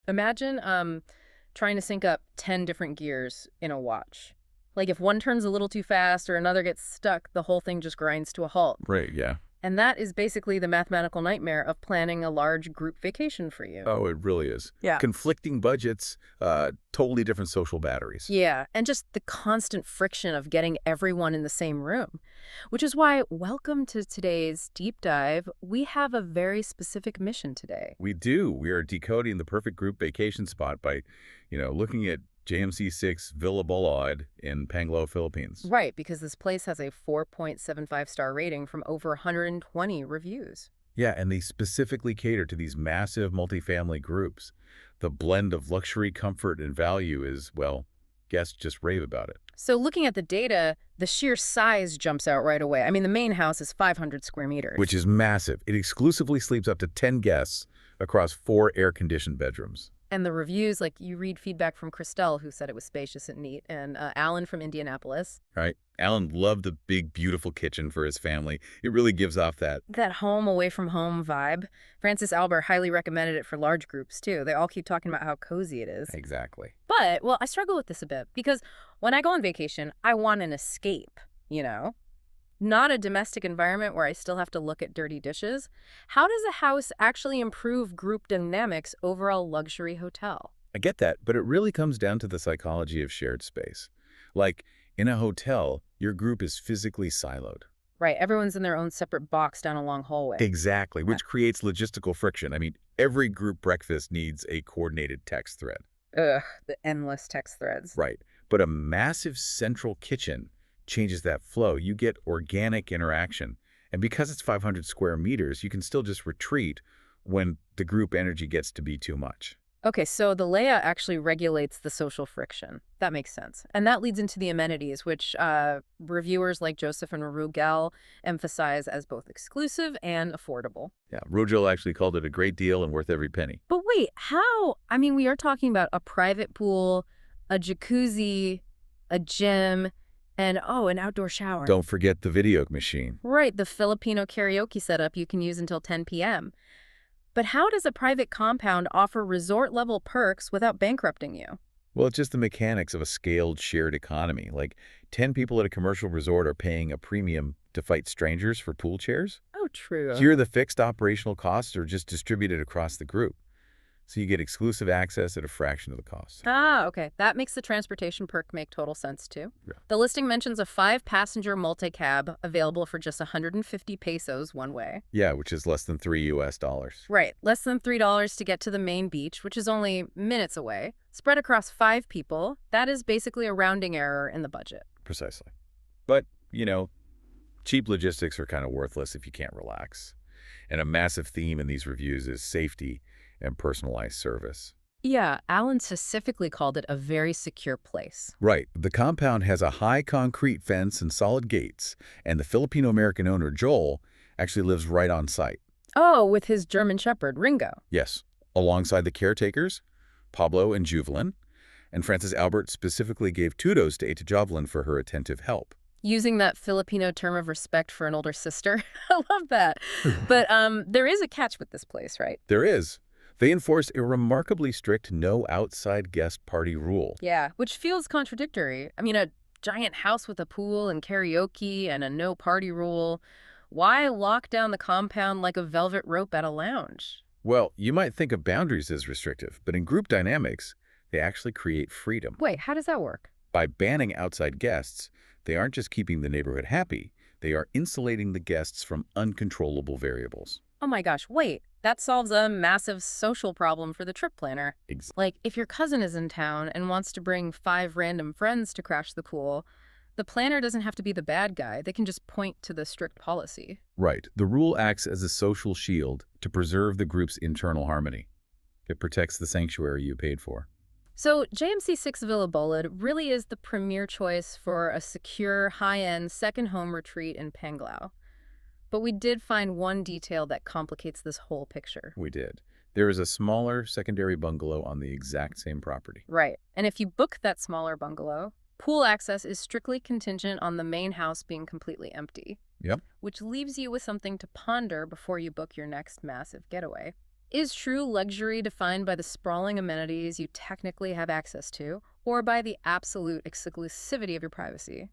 Imagine trying to sync up 10 different gears in a watch. Like if one turns a little too fast or another gets stuck, the whole thing just grinds to a halt. Right, yeah. And that is basically the mathematical nightmare of planning a large group vacation for you. Oh, it really is. Yeah. Conflicting budgets, totally different social batteries. Yeah, and just the constant friction of getting everyone in the same room. Which is why, welcome to today's deep dive. We have a very specific mission today. We do. We are decoding the perfect group vacation spot by, looking at JMC6 Villa Bolod in Panglao, Philippines. Right, because this place has a 4.75-star rating from over 120 reviews. Yeah, and they specifically cater to these massive multifamily groups. The blend of luxury, comfort, and value is, well, guests just rave about it. So looking at the data, the sheer size jumps out right away. I mean, the main house is 500 square meters. Which is massive. It exclusively sleeps up to 10 guests across 4 air-conditioned bedrooms. And the reviews, like you read feedback from Krystelle, who said it was spacious and neat, and Alan from Indianapolis. Right? Alan loved the big, beautiful kitchen for his family. It really gives off that. That home away from home vibe. Francis Albert highly recommended it for large groups, too. They all keep talking about how cozy it is. Exactly. But, well, I struggle with this a bit because when I go on vacation, I want an escape, you know? Not a domestic environment where I still have to look at dirty dishes. How does a house actually improve group dynamics over a luxury hotel? I get that, but it really comes down to the psychology of shared space. Like, in a hotel, your group is physically siloed. Right, everyone's in their own separate box down a long hallway. Exactly, which creates logistical friction. I mean, every group breakfast needs a coordinated text thread. Ugh, the endless text threads. Right, but a massive central kitchen changes that flow. You get organic interaction. And because it's 500 square meters, you can still just retreat when the group energy gets to be too much. Okay, so the layout actually regulates the social friction. That makes sense. And that leads into the amenities, which reviewers like Joseph and Rugel emphasize as both exclusive and affordable. Yeah, Rogel actually called it a great deal and worth every penny. But wait, how? I mean, we are talking about a private pool, a jacuzzi, a gym, and, oh, an outdoor shower. Don't forget the video machine. Right, the Filipino karaoke setup you can use until 10 p.m. But how does a private compound offer resort-level perks without bankrupting you? Well, it's just the mechanics of a scaled shared economy. Like 10 people at a commercial resort are paying a premium to fight strangers for pool chairs. Oh, true. Here, the fixed operational costs are just distributed across the group. So you get exclusive access at a fraction of the cost. Ah, okay. That makes the transportation perk make total sense, too. Yeah. The listing mentions a 5-passenger multi-cab available for just 150 pesos one way. Yeah, which is less than $3. Right. Less than $3 to get to the main beach, which is only minutes away. Spread across 5 people, that is basically a rounding error in the budget. Precisely. But, cheap logistics are kind of worthless if you can't relax. And a massive theme in these reviews is safety and personalized service. Yeah, Alan specifically called it a very secure place. Right. The compound has a high concrete fence and solid gates, and the Filipino-American owner, Joel, actually lives right on site. Oh, with his German Shepherd, Ringo. Yes. Alongside the caretakers, Pablo and Juvelin, and Francis Albert specifically gave kudos to Ata Jovelin for her attentive help. Using that Filipino term of respect for an older sister. I love that. But there is a catch with this place, right? There is. They enforced a remarkably strict no outside guest party rule. Yeah, which feels contradictory. I mean, a giant house with a pool and karaoke and a no party rule. Why lock down the compound like a velvet rope at a lounge? Well, you might think of boundaries as restrictive, but in group dynamics, they actually create freedom. Wait, how does that work? By banning outside guests, they aren't just keeping the neighborhood happy, they are insulating the guests from uncontrollable variables. Oh my gosh, wait. That solves a massive social problem for the trip planner. Like, if your cousin is in town and wants to bring 5 random friends to crash the pool, the planner doesn't have to be the bad guy. They can just point to the strict policy. Right. The rule acts as a social shield to preserve the group's internal harmony. It protects the sanctuary you paid for. So JMC6 Villa Bolod really is the premier choice for a secure, high-end second home retreat in Panglao. But we did find one detail that complicates this whole picture. We did. There is a smaller secondary bungalow on the exact same property. Right. And if you book that smaller bungalow, pool access is strictly contingent on the main house being completely empty. Yep. Which leaves you with something to ponder before you book your next massive getaway. Is true luxury defined by the sprawling amenities you technically have access to, or by the absolute exclusivity of your privacy?